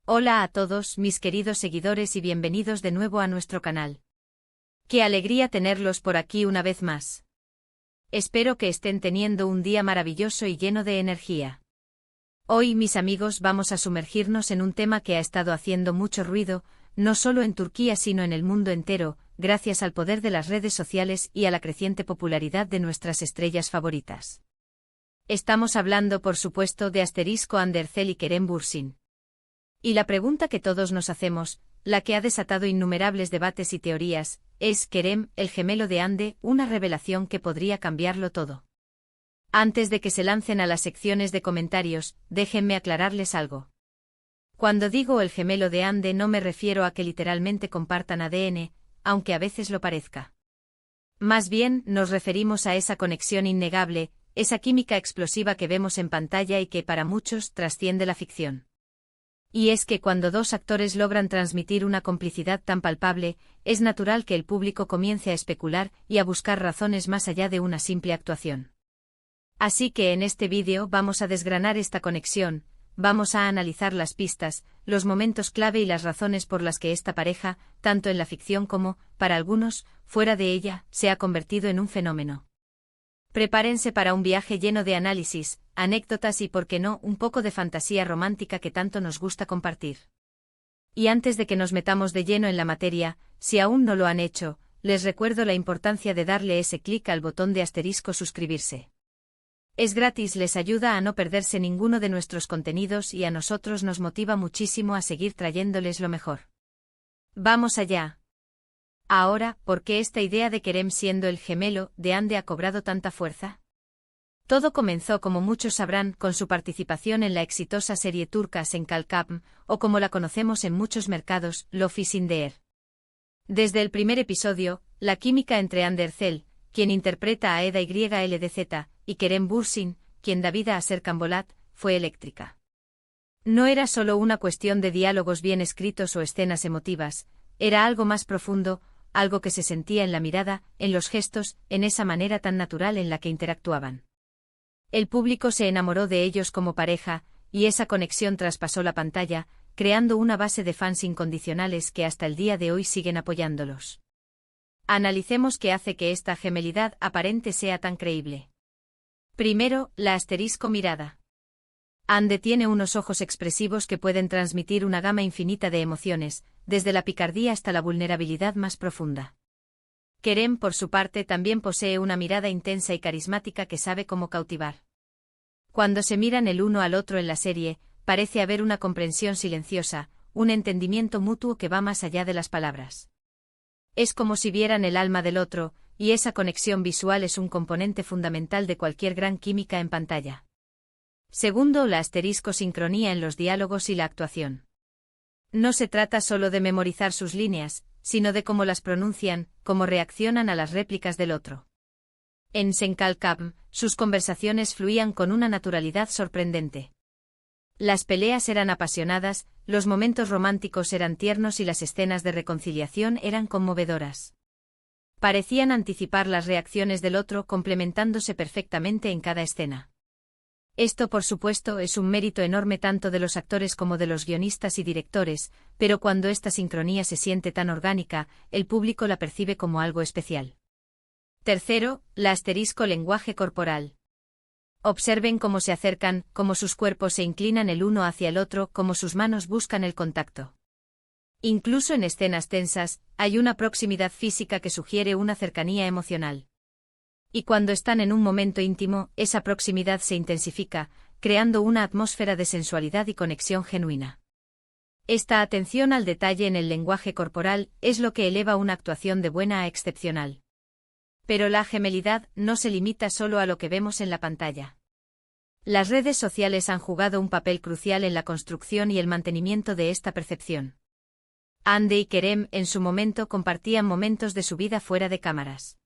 Hola a todos mis queridos seguidores y bienvenidos de nuevo a nuestro canal. Qué alegría tenerlos por aquí una vez más. Espero que estén teniendo un día maravilloso y lleno de energía. Hoy, mis amigos, vamos a sumergirnos en un tema que ha estado haciendo mucho ruido, no solo en Turquía sino en el mundo entero, gracias al poder de las redes sociales y a la creciente popularidad de nuestras estrellas favoritas. Estamos hablando, por supuesto, de *Andercel y Kerem Bürsin. Y la pregunta que todos nos hacemos, la que ha desatado innumerables debates y teorías, ¿es Kerem, el gemelo de Hande, una revelación que podría cambiarlo todo? Antes de que se lancen a las secciones de comentarios, déjenme aclararles algo. Cuando digo el gemelo de Hande no me refiero a que literalmente compartan ADN, aunque a veces lo parezca. Más bien, nos referimos a esa conexión innegable, esa química explosiva que vemos en pantalla y que para muchos trasciende la ficción. Y es que cuando dos actores logran transmitir una complicidad tan palpable, es natural que el público comience a especular y a buscar razones más allá de una simple actuación. Así que en este vídeo vamos a desgranar esta conexión, vamos a analizar las pistas, los momentos clave y las razones por las que esta pareja, tanto en la ficción como, para algunos, fuera de ella, se ha convertido en un fenómeno. Prepárense para un viaje lleno de análisis, anécdotas y, por qué no, un poco de fantasía romántica que tanto nos gusta compartir. Y antes de que nos metamos de lleno en la materia, si aún no lo han hecho, les recuerdo la importancia de darle ese clic al botón de suscribirse. Es gratis, les ayuda a no perderse ninguno de nuestros contenidos y a nosotros nos motiva muchísimo a seguir trayéndoles lo mejor. ¡Vamos allá! Ahora, ¿por qué esta idea de Kerem siendo el gemelo de Hande ha cobrado tanta fuerza? Todo comenzó, como muchos sabrán, con su participación en la exitosa serie turca Sen Kalkapm, o como la conocemos en muchos mercados, Love is in the Air. Desde el primer episodio, la química entre Andercel, quien interpreta a Eda YLDZ, y Kerem Bürsin, quien da vida a Serkan Bolat, fue eléctrica. No era solo una cuestión de diálogos bien escritos o escenas emotivas, era algo más profundo, algo que se sentía en la mirada, en los gestos, en esa manera tan natural en la que interactuaban. El público se enamoró de ellos como pareja, y esa conexión traspasó la pantalla, creando una base de fans incondicionales que hasta el día de hoy siguen apoyándolos. Analicemos qué hace que esta gemelidad aparente sea tan creíble. Primero, la mirada. Hande tiene unos ojos expresivos que pueden transmitir una gama infinita de emociones, desde la picardía hasta la vulnerabilidad más profunda. Kerem, por su parte, también posee una mirada intensa y carismática que sabe cómo cautivar. Cuando se miran el uno al otro en la serie, parece haber una comprensión silenciosa, un entendimiento mutuo que va más allá de las palabras. Es como si vieran el alma del otro, y esa conexión visual es un componente fundamental de cualquier gran química en pantalla. Segundo, la sincronía en los diálogos y la actuación. No se trata solo de memorizar sus líneas, sino de cómo las pronuncian, cómo reaccionan a las réplicas del otro. En Sen Kalkapm, sus conversaciones fluían con una naturalidad sorprendente. Las peleas eran apasionadas, los momentos románticos eran tiernos y las escenas de reconciliación eran conmovedoras. Parecían anticipar las reacciones del otro, complementándose perfectamente en cada escena. Esto, por supuesto, es un mérito enorme tanto de los actores como de los guionistas y directores, pero cuando esta sincronía se siente tan orgánica, el público la percibe como algo especial. Tercero, la lenguaje corporal. Observen cómo se acercan, cómo sus cuerpos se inclinan el uno hacia el otro, cómo sus manos buscan el contacto. Incluso en escenas tensas, hay una proximidad física que sugiere una cercanía emocional. Y cuando están en un momento íntimo, esa proximidad se intensifica, creando una atmósfera de sensualidad y conexión genuina. Esta atención al detalle en el lenguaje corporal es lo que eleva una actuación de buena a excepcional. Pero la gemelidad no se limita solo a lo que vemos en la pantalla. Las redes sociales han jugado un papel crucial en la construcción y el mantenimiento de esta percepción. Hande y Kerem en su momento compartían momentos de su vida fuera de cámaras.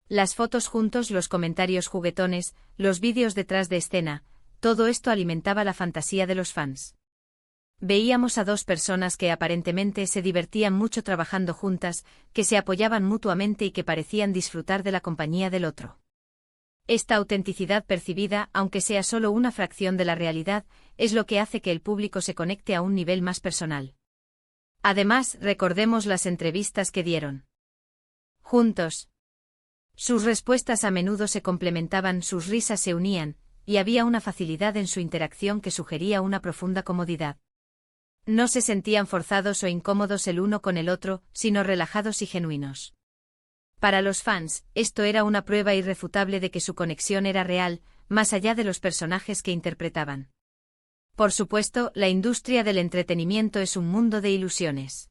Las fotos juntos, los comentarios juguetones, los vídeos detrás de escena, todo esto alimentaba la fantasía de los fans. Veíamos a dos personas que aparentemente se divertían mucho trabajando juntas, que se apoyaban mutuamente y que parecían disfrutar de la compañía del otro. Esta autenticidad percibida, aunque sea solo una fracción de la realidad, es lo que hace que el público se conecte a un nivel más personal. Además, recordemos las entrevistas que dieron juntos. Sus respuestas a menudo se complementaban, sus risas se unían, y había una facilidad en su interacción que sugería una profunda comodidad. No se sentían forzados o incómodos el uno con el otro, sino relajados y genuinos. Para los fans, esto era una prueba irrefutable de que su conexión era real, más allá de los personajes que interpretaban. Por supuesto, la industria del entretenimiento es un mundo de ilusiones.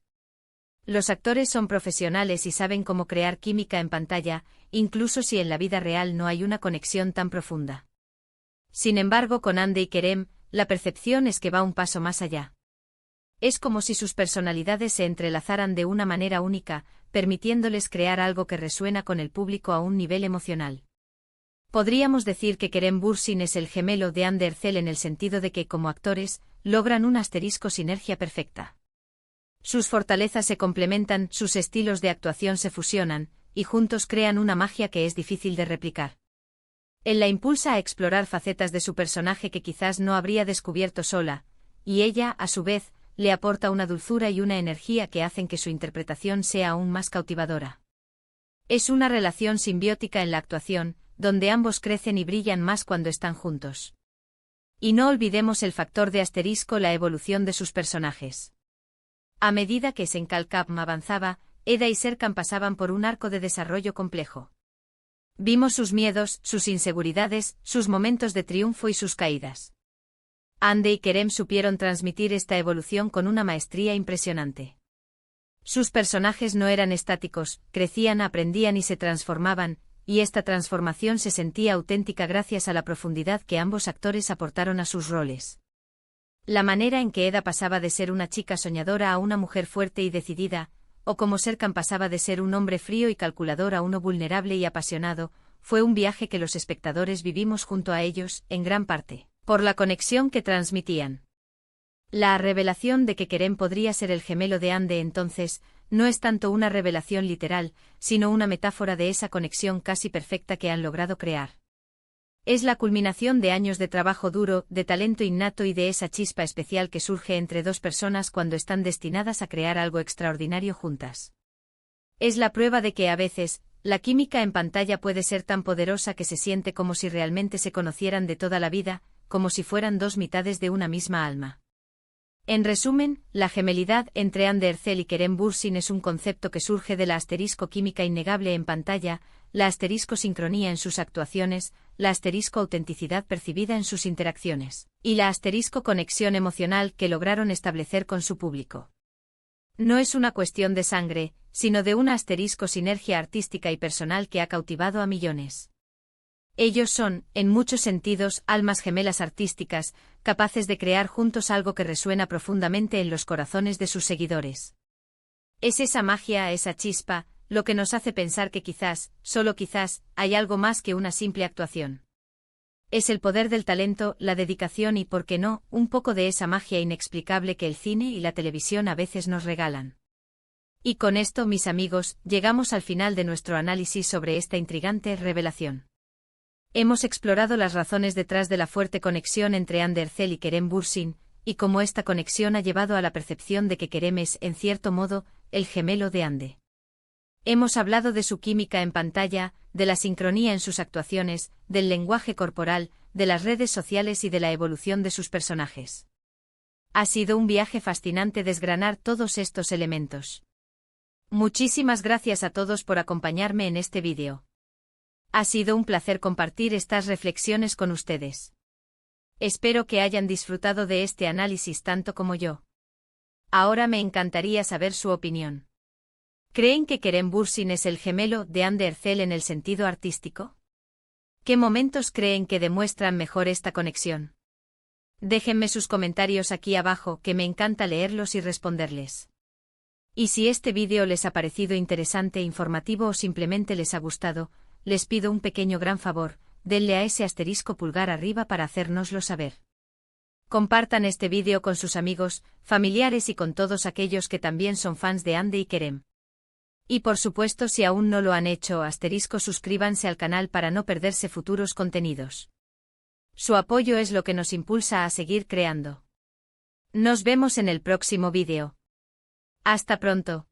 Los actores son profesionales y saben cómo crear química en pantalla, incluso si en la vida real no hay una conexión tan profunda. Sin embargo, con Hande y Kerem, la percepción es que va un paso más allá. Es como si sus personalidades se entrelazaran de una manera única, permitiéndoles crear algo que resuena con el público a un nivel emocional. Podríamos decir que Kerem Bürsin es el gemelo de Hande Erçel en el sentido de que, como actores, logran una sinergia perfecta. Sus fortalezas se complementan, sus estilos de actuación se fusionan, y juntos crean una magia que es difícil de replicar. Él la impulsa a explorar facetas de su personaje que quizás no habría descubierto sola, y ella, a su vez, le aporta una dulzura y una energía que hacen que su interpretación sea aún más cautivadora. Es una relación simbiótica en la actuación, donde ambos crecen y brillan más cuando están juntos. Y no olvidemos el factor de asterisco, la evolución de sus personajes. A medida que Senkalkam avanzaba, Eda y Serkan pasaban por un arco de desarrollo complejo. Vimos sus miedos, sus inseguridades, sus momentos de triunfo y sus caídas. Hande y Kerem supieron transmitir esta evolución con una maestría impresionante. Sus personajes no eran estáticos, crecían, aprendían y se transformaban, y esta transformación se sentía auténtica gracias a la profundidad que ambos actores aportaron a sus roles. La manera en que Eda pasaba de ser una chica soñadora a una mujer fuerte y decidida, o como Serkan pasaba de ser un hombre frío y calculador a uno vulnerable y apasionado, fue un viaje que los espectadores vivimos junto a ellos, en gran parte, por la conexión que transmitían. La revelación de que Kerem podría ser el gemelo de Hande entonces, no es tanto una revelación literal, sino una metáfora de esa conexión casi perfecta que han logrado crear. Es la culminación de años de trabajo duro, de talento innato y de esa chispa especial que surge entre dos personas cuando están destinadas a crear algo extraordinario juntas. Es la prueba de que a veces, la química en pantalla puede ser tan poderosa que se siente como si realmente se conocieran de toda la vida, como si fueran dos mitades de una misma alma. En resumen, la gemelidad entre Hande Erçel y Kerem Bürsin es un concepto que surge de la asterisco química innegable en pantalla, la asterisco sincronía en sus actuaciones, la asterisco autenticidad percibida en sus interacciones, y la asterisco conexión emocional que lograron establecer con su público. No es una cuestión de sangre, sino de una asterisco sinergia artística y personal que ha cautivado a millones. Ellos son, en muchos sentidos, almas gemelas artísticas, capaces de crear juntos algo que resuena profundamente en los corazones de sus seguidores. Es esa magia, esa chispa, lo que nos hace pensar que quizás, solo quizás, hay algo más que una simple actuación. Es el poder del talento, la dedicación y, por qué no, un poco de esa magia inexplicable que el cine y la televisión a veces nos regalan. Y con esto, mis amigos, llegamos al final de nuestro análisis sobre esta intrigante revelación. Hemos explorado las razones detrás de la fuerte conexión entre Hande Erçel y Kerem Bürsin, y cómo esta conexión ha llevado a la percepción de que Kerem es, en cierto modo, el gemelo de Hande. Hemos hablado de su química en pantalla, de la sincronía en sus actuaciones, del lenguaje corporal, de las redes sociales y de la evolución de sus personajes. Ha sido un viaje fascinante desgranar todos estos elementos. Muchísimas gracias a todos por acompañarme en este vídeo. Ha sido un placer compartir estas reflexiones con ustedes. Espero que hayan disfrutado de este análisis tanto como yo. Ahora me encantaría saber su opinión. ¿Creen que Kerem Bürsin es el gemelo de Hande Erçel en el sentido artístico? ¿Qué momentos creen que demuestran mejor esta conexión? Déjenme sus comentarios aquí abajo, que me encanta leerlos y responderles. Y si este vídeo les ha parecido interesante, informativo o simplemente les ha gustado, les pido un pequeño gran favor, denle a ese asterisco pulgar arriba para hacérnoslo saber. Compartan este vídeo con sus amigos, familiares y con todos aquellos que también son fans de Hande y Kerem. Y por supuesto, si aún no lo han hecho, suscríbanse al canal para no perderse futuros contenidos. Su apoyo es lo que nos impulsa a seguir creando. Nos vemos en el próximo vídeo. Hasta pronto.